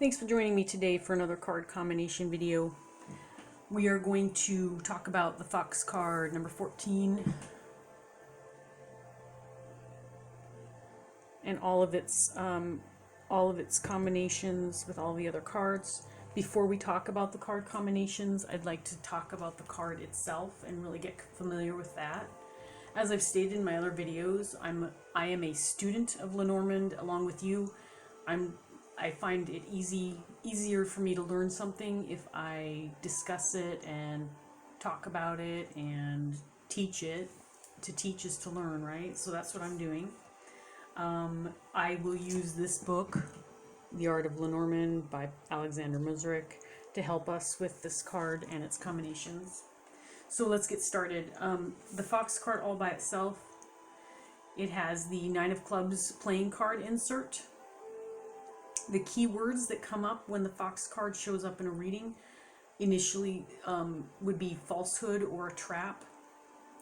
Thanks for joining me today for another card combination video. We are going to talk about the Fox card number 14 and all of its combinations with all the other cards. Before we talk about the card combinations, I'd like to talk about the card itself and really get familiar with that. As I've stated in my other videos, I am a student of Lenormand along with you. I find it easier for me to learn something if I discuss it and talk about it and teach it. To teach is to learn, right? So that's what I'm doing. I will use this book, The Art of Lenormand by Alexander Musrik, to help us with this card and its combinations. So let's get started. The Fox card all by itself, it has the Nine of Clubs playing card insert. The keywords that come up when the Fox card shows up in a reading initially would be falsehood or a trap,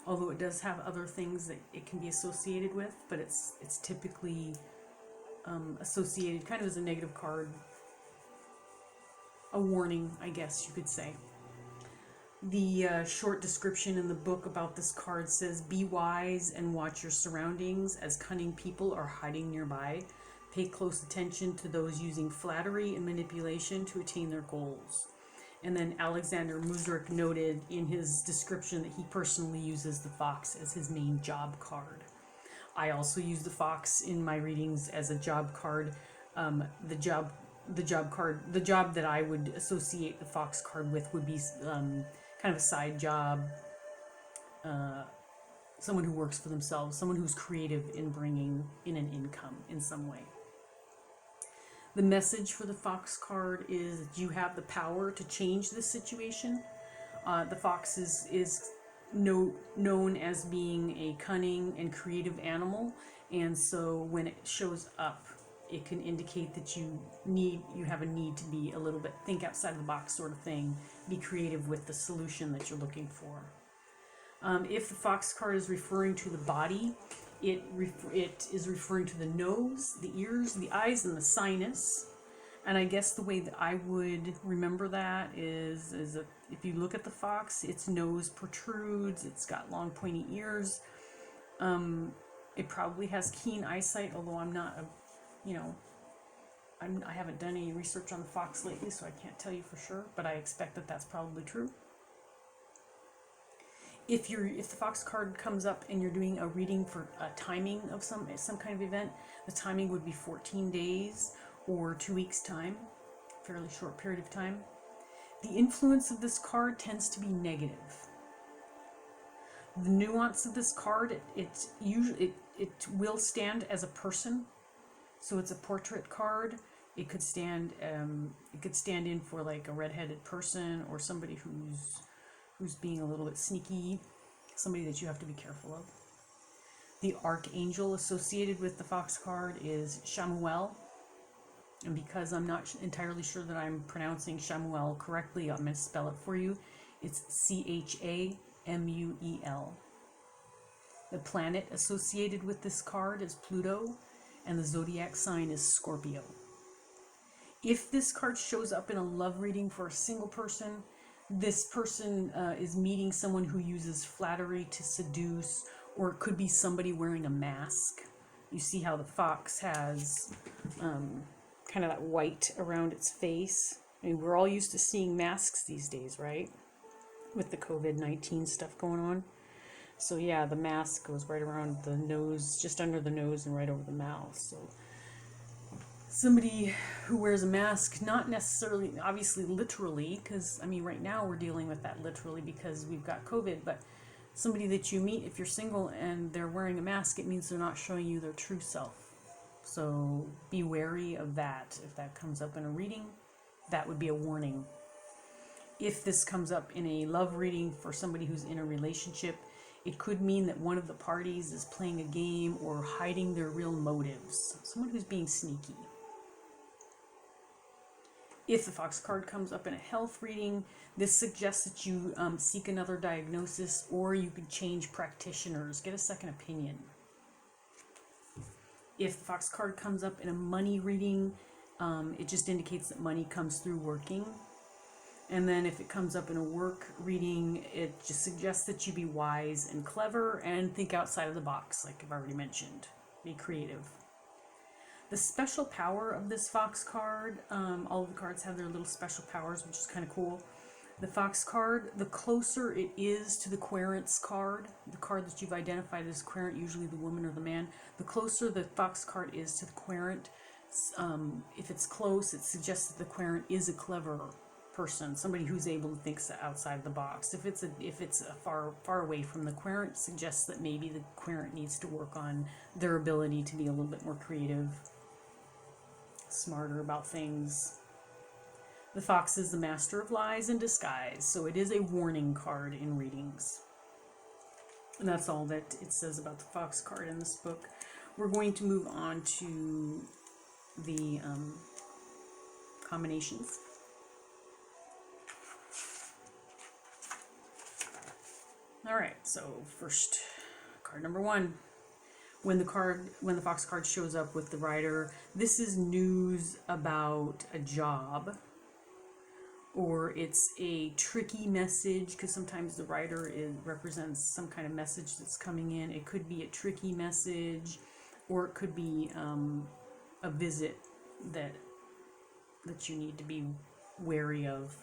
although it does have other things that it can be associated with, but it's typically associated kind of as a negative card, a warning, I guess you could say. The short description in the book about this card says, "Be wise and watch your surroundings, as cunning people are hiding nearby. Pay close attention to those using flattery and manipulation to attain their goals." And then Alexander Musrik noted in his description that he personally uses the Fox as his main job card. I also use the Fox in my readings as a job card. The job that I would associate the Fox card with would be kind of a side job, someone who works for themselves, someone who's creative in bringing in an income in some way. The message for the Fox card is that you have the power to change this situation. The Fox is known as being a cunning and creative animal, and so when it shows up, it can indicate that you have a need to be a little bit think outside of the box sort of thing, be creative with the solution that you're looking for. If the Fox card is referring to the body, it is referring to the nose, the ears, the eyes, and the sinus. And I guess the way that I would remember that is if you look at the Fox, its nose protrudes, it's got long pointy ears. It probably has keen eyesight, although I'm not I haven't done any research on the Fox lately, so I can't tell you for sure, but I expect that that's probably true. If the Fox card comes up and you're doing a reading for a timing of some kind of event, the timing would be 14 days or 2 weeks time, fairly short period of time. The influence of this card tends to be negative. The nuance of this card, it will stand as a person, so it's a portrait card. It could stand in for like a redheaded person or somebody who's being a little bit sneaky, somebody that you have to be careful of. The archangel associated with the Fox card is Shamuel. And because I'm not entirely sure that I'm pronouncing Shamuel correctly, I'm going to spell it for you. It's Chamuel. The planet associated with this card is Pluto, and the zodiac sign is Scorpio. If this card shows up in a love reading for a single person, this person is meeting someone who uses flattery to seduce, or it could be somebody wearing a mask. You see how the Fox has kind of that white around its face. I mean, we're all used to seeing masks these days, right? With the COVID-19 stuff going on. So yeah, the mask goes right around the nose, just under the nose and right over the mouth. So somebody who wears a mask, not necessarily, obviously literally, because I mean right now we're dealing with that literally because we've got COVID, but somebody that you meet, if you're single and they're wearing a mask, it means they're not showing you their true self. So be wary of that. If that comes up in a reading, that would be a warning. If this comes up in a love reading for somebody who's in a relationship, it could mean that one of the parties is playing a game or hiding their real motives. Someone who's being sneaky. If the Fox card comes up in a health reading, this suggests that you seek another diagnosis, or you could change practitioners, get a second opinion. If the Fox card comes up in a money reading, It just indicates that money comes through working. And then if it comes up in a work reading, it just suggests that you be wise and clever and think outside of the box, like I've already mentioned. Be creative. The special power of this Fox card, all of the cards have their little special powers, which is kind of cool. The Fox card, the closer it is to the Querent's card, the card that you've identified as Querent, usually the woman or the man, the closer the Fox card is to the Querent, if it's close, it suggests that the Querent is a clever person, somebody who's able to think outside the box. If it's far away from the Querent, suggests that maybe the Querent needs to work on their ability to be a little bit more creative, smarter about things. The Fox is the master of lies and disguise, so it is a warning card in readings. And that's all that it says about the Fox card in this book. We're going to move on to the combinations. Alright, so first, card number 1. When the Fox card shows up with the rider, this is news about a job, or it's a tricky message, because sometimes the rider represents some kind of message that's coming in. It could be a tricky message, or it could be a visit that you need to be wary of.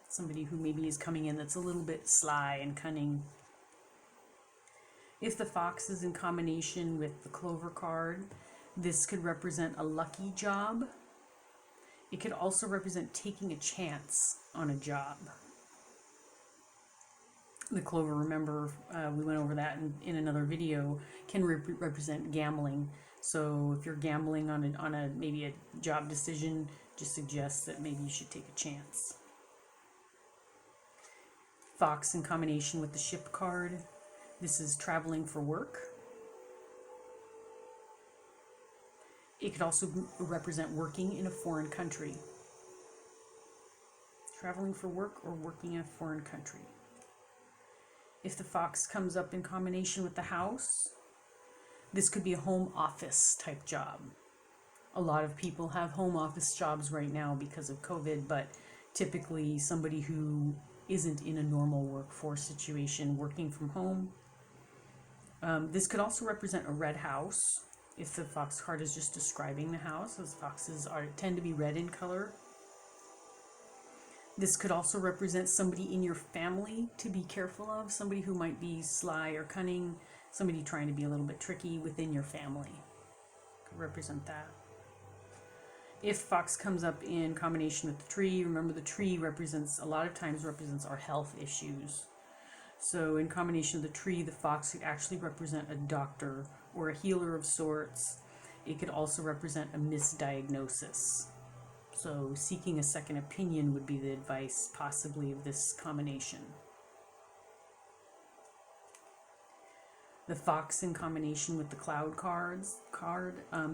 Somebody who maybe is coming in that's a little bit sly and cunning. If the Fox is in combination with the Clover card, this could represent a lucky job. It could also represent taking a chance on a job. The Clover, remember, we went over that in another video, can represent gambling. So if you're gambling on a maybe a job decision, just suggests that maybe you should take a chance. Fox in combination with the Ship card. This is traveling for work. It could also represent working in a foreign country. Traveling for work or working in a foreign country. If the Fox comes up in combination with the House, this could be a home office type job. A lot of people have home office jobs right now because of COVID, but typically somebody who isn't in a normal workforce situation working from home. This could also represent a red house if the Fox card is just describing the house, as foxes tend to be red in color. This could also represent somebody in your family to be careful of, somebody who might be sly or cunning, somebody trying to be a little bit tricky within your family. Could represent that. If Fox comes up in combination with the tree, remember the tree a lot of times represents our health issues. So in combination with the tree, the Fox could actually represent a doctor or a healer of sorts. It could also represent a misdiagnosis. So seeking a second opinion would be the advice possibly of this combination. The Fox in combination with the Cloud card.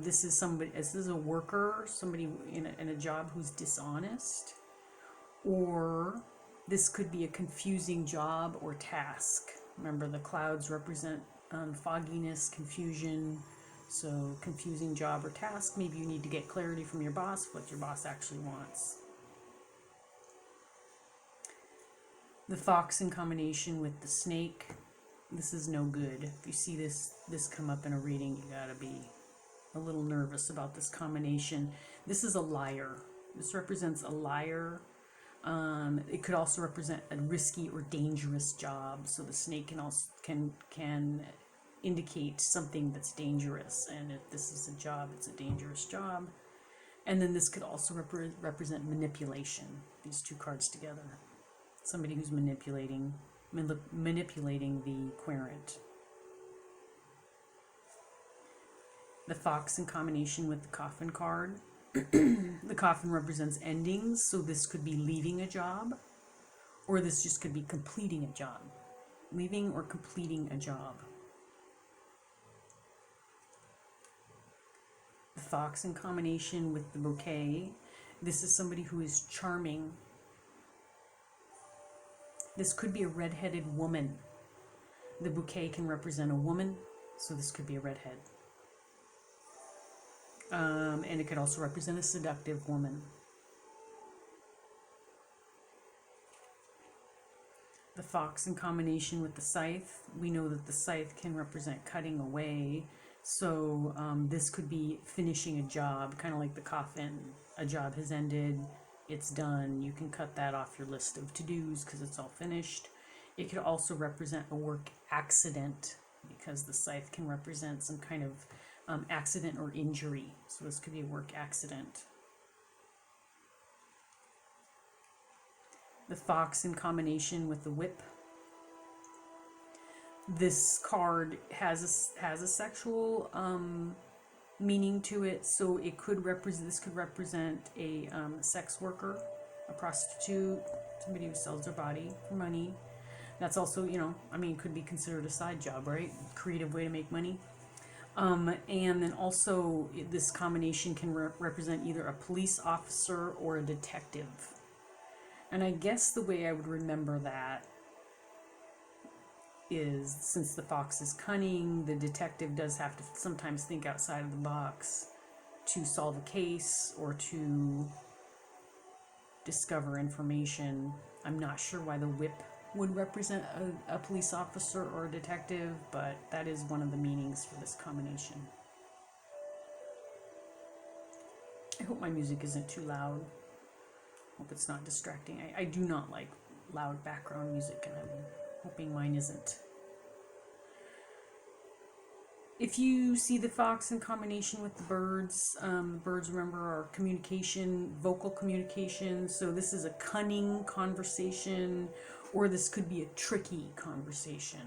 This is a worker, somebody in a job who's dishonest, or this could be a confusing job or task. Remember, the clouds represent fogginess, confusion. So confusing job or task. Maybe you need to get clarity from your boss, what your boss actually wants. The Fox in combination with the Snake. This is no good. If you see this come up in a reading, you gotta be a little nervous about this combination. This is a liar. This represents a liar. It could also represent a risky or dangerous job. So the snake can indicate something that's dangerous. And if this is a job, it's a dangerous job. And then this could also represent manipulation. These two cards together. Somebody who's manipulating the Querent. The Fox in combination with the Coffin card. The Coffin represents endings, so this could be leaving a job, or this just could be completing a job. Leaving or completing a job. The Fox in combination with the Bouquet. This is somebody who is charming. This could be a red-headed woman. The Bouquet can represent a woman, so this could be a redhead. And it could also represent a seductive woman. The fox in combination with the scythe, we know that the scythe can represent cutting away. So this could be finishing a job, kind of like the coffin. A job has ended, it's done. You can cut that off your list of to-dos because it's all finished. It could also represent a work accident because the scythe can represent some kind of accident or injury. So this could be a work accident. The fox in combination with the whip. This card has a sexual meaning to it, so it could represent. This could represent a sex worker, a prostitute, somebody who sells their body for money. That's also, could be considered a side job, right? Creative way to make money. And then also this combination can represent either a police officer or a detective. And I guess the way I would remember that is, since the fox is cunning, the detective does have to sometimes think outside of the box to solve a case or to discover information. I'm not sure why the whip would represent a police officer or a detective, but that is one of the meanings for this combination. I hope my music isn't too loud. Hope it's not distracting. I do not like loud background music, and I'm hoping mine isn't. If you see the fox in combination with the birds, remember, are communication, vocal communication. So this is a cunning conversation, or this could be a tricky conversation.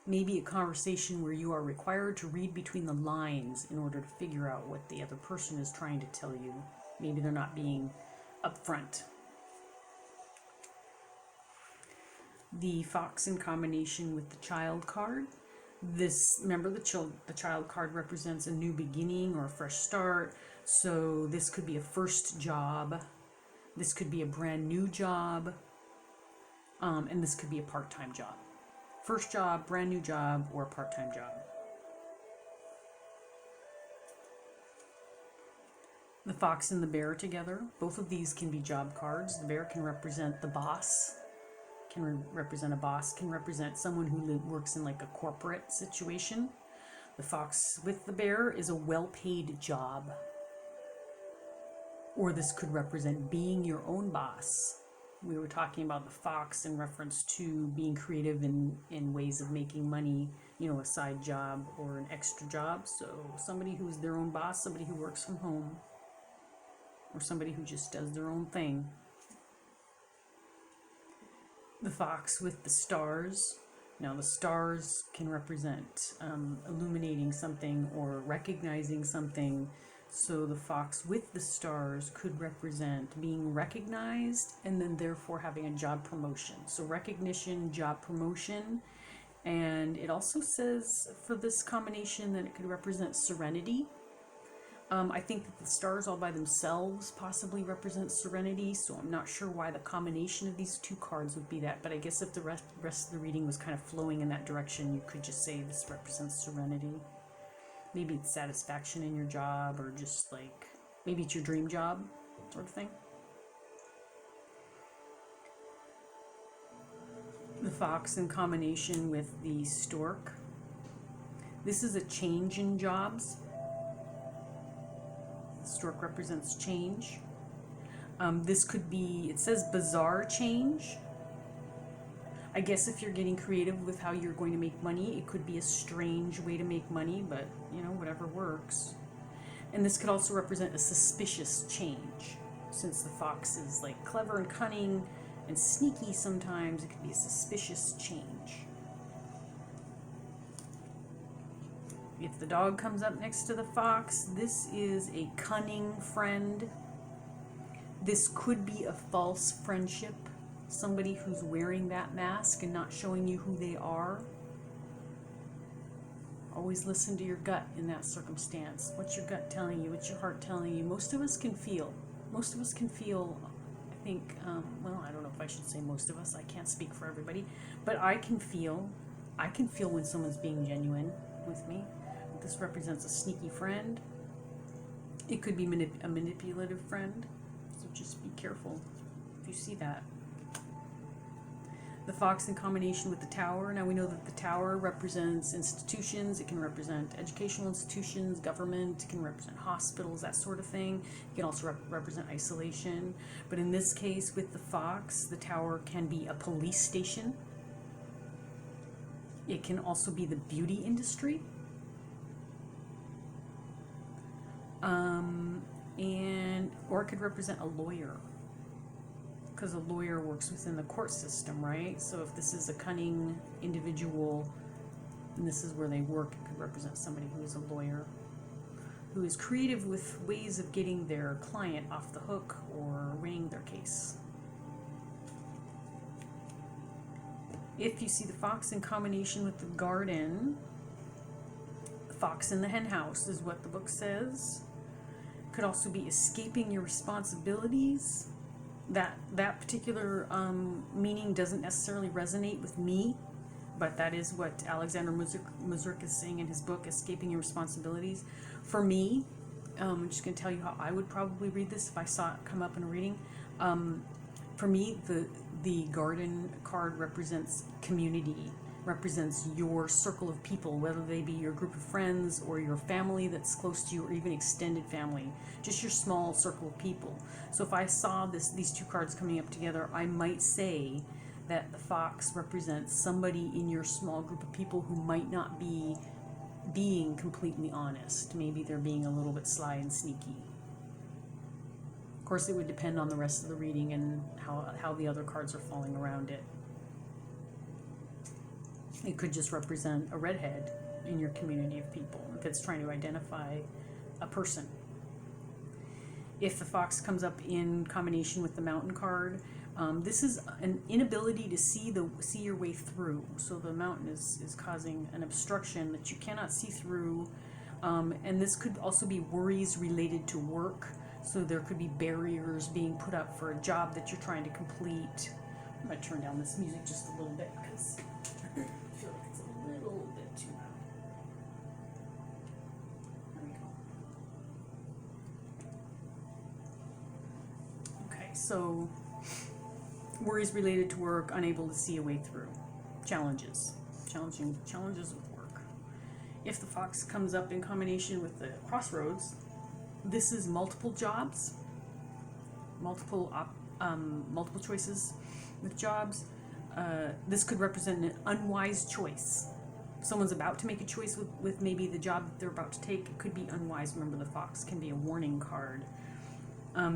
Maybe a conversation where you are required to read between the lines in order to figure out what the other person is trying to tell you. Maybe they're not being upfront. The fox in combination with the child card. Remember, the child card represents a new beginning or a fresh start. So this could be a first job. This could be a brand new job. And this could be a part-time job. First job, brand new job, or a part-time job. The fox and the bear together. Both of these can be job cards. The bear can represent the boss, can represent a boss, can represent someone who works in like a corporate situation. The fox with the bear is a well-paid job. Or this could represent being your own boss. We were talking about the fox in reference to being creative in ways of making money, a side job or an extra job. So somebody who's their own boss, somebody who works from home, or somebody who just does their own thing. The fox with the stars. Now the stars can represent illuminating something or recognizing something. So the fox with the stars could represent being recognized and then therefore having a job promotion. So recognition, job promotion. And it also says for this combination that it could represent serenity. I think that the stars all by themselves possibly represent serenity, so I'm not sure why the combination of these two cards would be that, but I guess if the rest of the reading was kind of flowing in that direction, you could just say this represents serenity. Maybe it's satisfaction in your job, or just like, maybe it's your dream job, sort of thing. The fox in combination with the stork. This is a change in jobs. Stork represents change. This could be, it says bizarre change. I guess if you're getting creative with how you're going to make money, it could be a strange way to make money, but whatever works. And this could also represent a suspicious change. Since the fox is like clever and cunning and sneaky sometimes, it could be a suspicious change. If the dog comes up next to the fox, this is a cunning friend. This could be a false friendship. Somebody who's wearing that mask and not showing you who they are. Always listen to your gut in that circumstance. What's your gut telling you? What's your heart telling you? Most of us can feel. I think, I don't know if I should say most of us. I can't speak for everybody. But I can feel when someone's being genuine with me. This represents a sneaky friend. It could be a manipulative friend, so just be careful if you see that. The fox in combination with the tower. Now we know that the tower represents institutions. It can represent educational institutions, government. It can represent hospitals, that sort of thing. It can also represent isolation. But in this case, with the fox, the tower can be a police station. It can also be the beauty industry. Or it could represent a lawyer, because a lawyer works within the court system, right? So if this is a cunning individual and this is where they work, it could represent somebody who is a lawyer, who is creative with ways of getting their client off the hook or winning their case. If you see the fox in combination with the garden, the fox in the hen house is what the book says. Could also be escaping your responsibilities. That particular meaning doesn't necessarily resonate with me, but that is what Alexander Muzurk is saying in his book, Escaping Your Responsibilities. For me, I'm just going to tell you how I would probably read this if I saw it come up in a reading. For me, the garden card represents community, represents your circle of people, whether they be your group of friends or your family that's close to you, or even extended family, just your small circle of people. So if I saw these two cards coming up together, I might say that the fox represents somebody in your small group of people who might not be being completely honest. Maybe they're being a little bit sly and sneaky. Of course, it would depend on the rest of the reading and how the other cards are falling around it. It could just represent a redhead in your community of people if it's trying to identify a person. If the fox comes up in combination with the mountain card, this is an inability to see your way through. So the mountain is causing an obstruction that you cannot see through. And this could also be worries related to work. So there could be barriers being put up for a job that you're trying to complete. I'm going to turn down this music just a little bit because I feel like it's a little bit too loud. There we go. Okay, so worries related to work, unable to see a way through. Challenges with work. If the fox comes up in combination with the crossroads, this is multiple jobs, multiple choices with jobs. This could represent an unwise choice. Someone's about to make a choice with maybe the job that they're about to take. It could be unwise. Remember, the fox can be a warning card.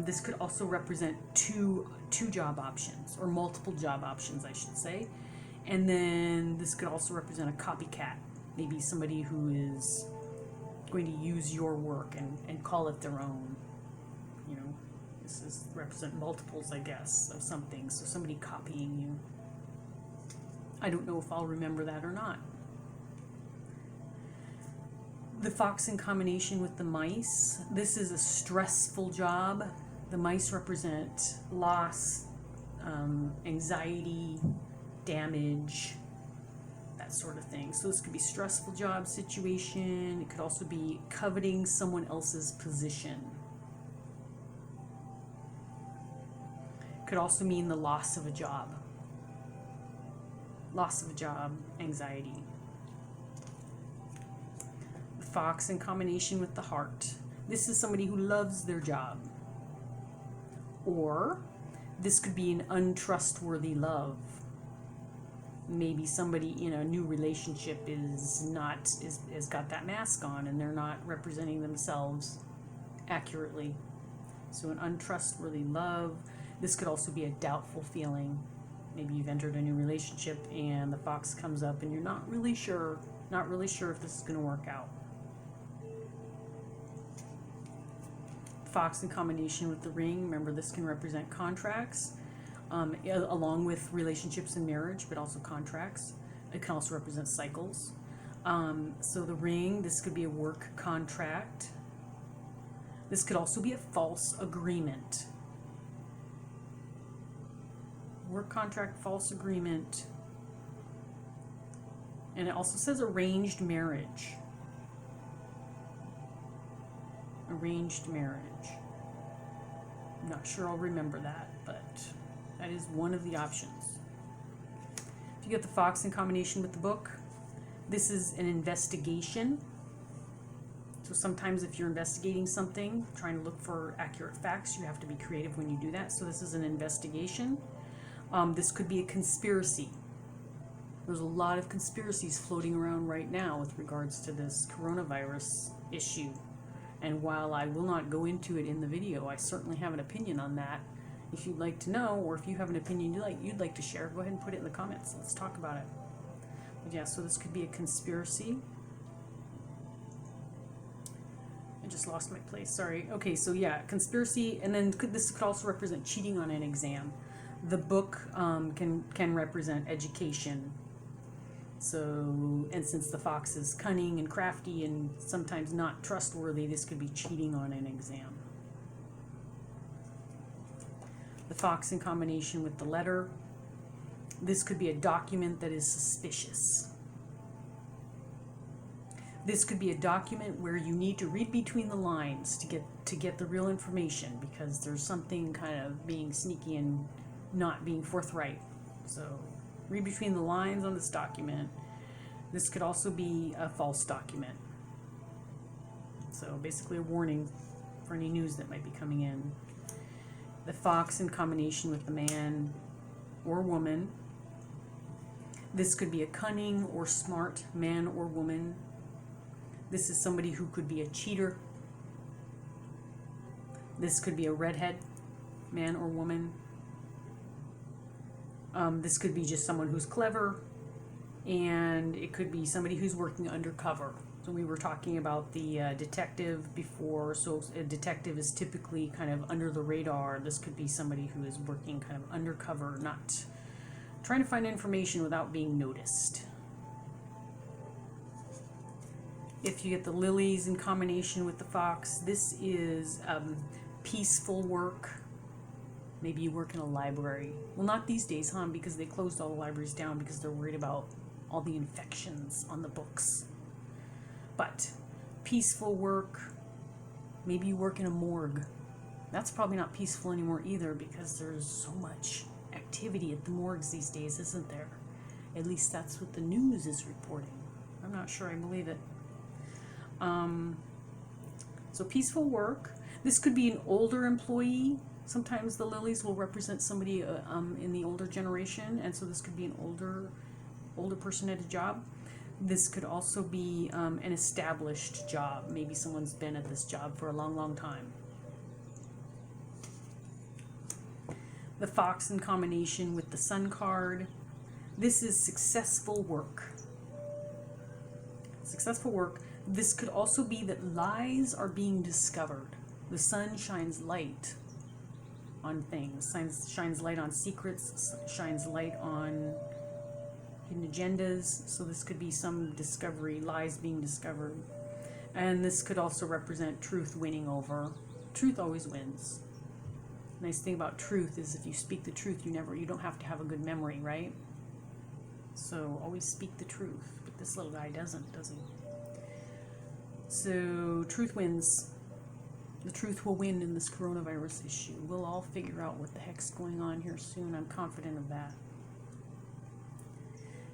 This could also represent two job options, or multiple job options, I should say. And then this could also represent a copycat. Maybe somebody who is going to use your work and call it their own. You know, this is represent multiples, I guess, of something. So somebody copying you. I don't know if I'll remember that or not. The fox in combination with the mice. This is a stressful job. The mice represent loss, anxiety, damage, that sort of thing. So this could be stressful job situation. It could also be coveting someone else's position. It could also mean the loss of a job. Loss of a job, anxiety. The fox in combination with the heart. This is somebody who loves their job. Or this could be an untrustworthy love. Maybe somebody in a new relationship has got that mask on and they're not representing themselves accurately. So an untrustworthy love. This could also be a doubtful feeling. Maybe you've entered a new relationship and the fox comes up and you're not really sure if this is going to work out. Fox in combination with the ring. Remember, this can represent contracts. Along with relationships and marriage, but also contracts. It can also represent cycles. So the ring, this could be a work contract. This could also be a false agreement. Work contract, false agreement. And it also says arranged marriage. arranged marriage. I'm not sure I'll remember that, but that is one of the options. If you get the fox in combination with the book, this is an investigation. So sometimes if you're investigating something, trying to look for accurate facts, you have to be creative when you do that. So this is an investigation. This could be a conspiracy. There's a lot of conspiracies floating around right now with regards to this coronavirus issue. And while I will not go into it in the video, I certainly have an opinion on that. If you'd like to know, or if you have an opinion you'd like to share, go ahead and put it in the comments. Let's talk about it. But yeah, so this could be a conspiracy. I just lost my place, sorry. Okay, so yeah, conspiracy, and then this could also represent cheating on an exam. The book can represent education. So, and since the fox is cunning and crafty and sometimes not trustworthy, this could be cheating on an exam. The fox in combination with the letter. This could be a document that is suspicious. This could be a document where you need to read between the lines to get the real information, because there's something kind of being sneaky and not being forthright. So read between the lines on this document. This could also be a false document. So basically a warning for any news that might be coming in. The fox in combination with the man or woman. This could be a cunning or smart man or woman. This is somebody who could be a cheater. This could be a redhead man or woman. This could be just someone who's clever, and it could be somebody who's working undercover. So we were talking about the detective before. So a detective is typically kind of under the radar. This could be somebody who is working kind of undercover, not trying to find information without being noticed. If you get the lilies in combination with the fox, this is peaceful work. Maybe you work in a library. Well, not these days, huh? Because they closed all the libraries down because they're worried about all the infections on the books. But peaceful work. Maybe you work in a morgue. That's probably not peaceful anymore either, because there's so much activity at the morgues these days, isn't there? At least that's what the news is reporting. I'm not sure I believe it. So peaceful work. This could be an older employee. Sometimes the lilies will represent somebody in the older generation, and so this could be an older person at a job. This could also be an established job. Maybe someone's been at this job for a long, long time. The fox in combination with the sun card. This is successful work. Successful work. This could also be that lies are being discovered. The sun shines light on things, shines light on secrets, shines light on hidden agendas. So this could be some discovery, lies being discovered. And this could also represent truth winning over. Truth always wins. Nice thing about truth is if you speak the truth, you don't have to have a good memory, right? So always speak the truth. But this little guy doesn't, does he? So truth wins. The truth will win in this coronavirus issue. We'll all figure out what the heck's going on here soon. I'm confident of that.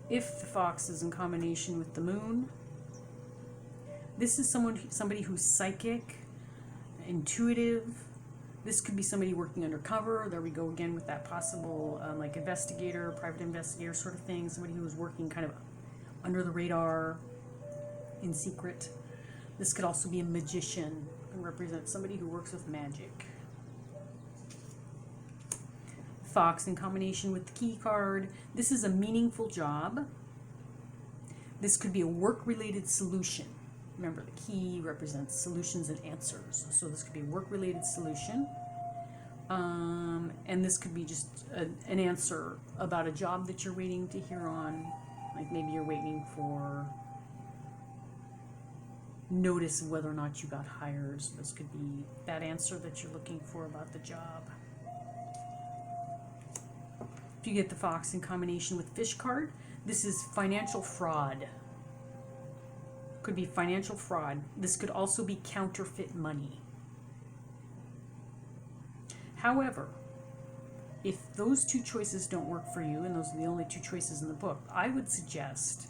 If the fox is in combination with the moon, this is somebody who's psychic, intuitive. This could be somebody working undercover. There we go again with that possible like investigator, private investigator sort of thing. Somebody who is working kind of under the radar, in secret. This could also be a magician and represent somebody who works with magic. Fox in combination with the key card. This is a meaningful job. This could be a work-related solution. Remember, the key represents solutions and answers. So this could be a work-related solution. And this could be just an answer about a job that you're waiting to hear on. Like maybe you're waiting for notice of whether or not you got hired. So this could be that answer that you're looking for about the job. If you get the fox in combination with fish card, this is financial fraud. Could be financial fraud. This could also be counterfeit money. However, if those two choices don't work for you, and those are the only two choices in the book, I would suggest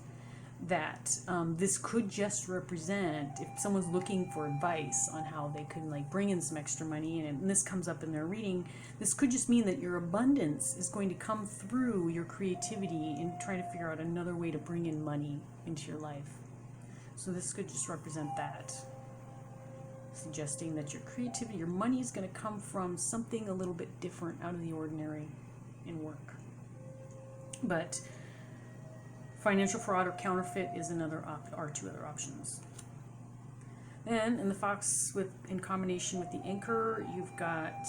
that this could just represent, if someone's looking for advice on how they can like bring in some extra money, and this comes up in their reading, this could just mean that your abundance is going to come through your creativity in trying to figure out another way to bring in money into your life. So this could just represent that, suggesting that your creativity, your money is going to come from something a little bit different, out of the ordinary in work. But financial fraud or counterfeit is are two other options. Then in the fox, in combination with the anchor, you've got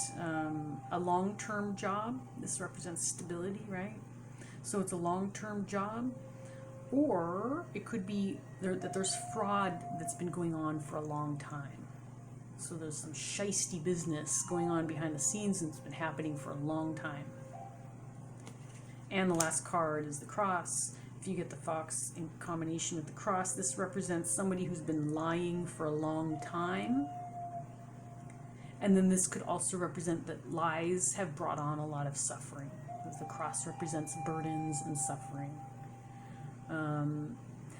a long-term job. This represents stability, right? So it's a long-term job, or it could be that there's fraud that's been going on for a long time. So there's some shisty business going on behind the scenes, and it's been happening for a long time. And the last card is the cross. If you get the fox in combination with the cross, this represents somebody who's been lying for a long time. And then this could also represent that lies have brought on a lot of suffering, because the cross represents burdens and suffering.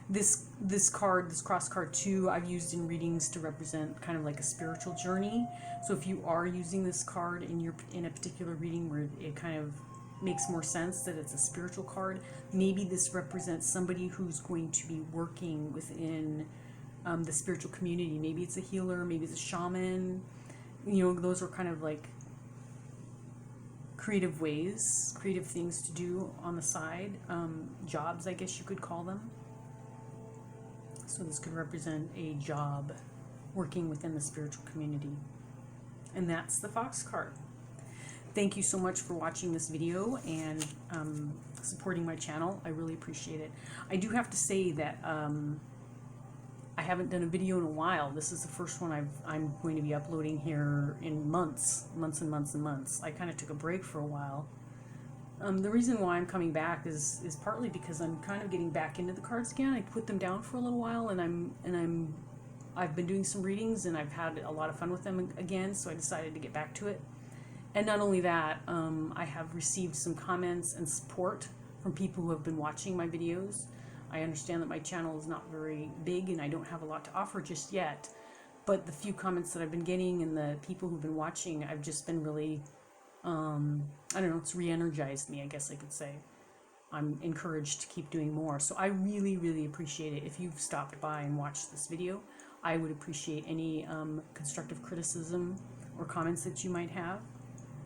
This cross card too, I've used in readings to represent kind of like a spiritual journey. So if you are using this card in a particular reading where it kind of makes more sense that it's a spiritual card, maybe this represents somebody who's going to be working within the spiritual community. Maybe it's a healer, maybe it's a shaman. You know, those are kind of like creative things to do on the side, jobs, I guess you could call them. So this could represent a job working within the spiritual community. And that's the fox card. Thank you so much for watching this video and supporting my channel. I really appreciate it. I do have to say that I haven't done a video in a while. This is the first one I'm going to be uploading here in months. I kind of took a break for a while. The reason why I'm coming back is partly because I'm kind of getting back into the cards again. I put them down for a little while, and I've been doing some readings, and I've had a lot of fun with them again, so I decided to get back to it. And not only that, I have received some comments and support from people who have been watching my videos. I understand that my channel is not very big and I don't have a lot to offer just yet, but the few comments that I've been getting and the people who've been watching, I've just been really, I don't know, it's re-energized me, I guess I could say. I'm encouraged to keep doing more. So I really, really appreciate it. If you've stopped by and watched this video, I would appreciate any constructive criticism or comments that you might have.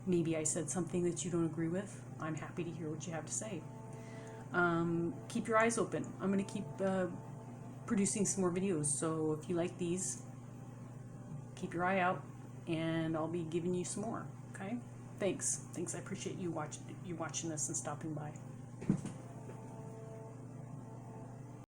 Maybe I said something that you don't agree with. I'm happy to hear what you have to say. Keep your eyes open. I'm going to keep producing some more videos. So if you like these, keep your eye out, and I'll be giving you some more. Okay? Thanks. I appreciate you watching this and stopping by.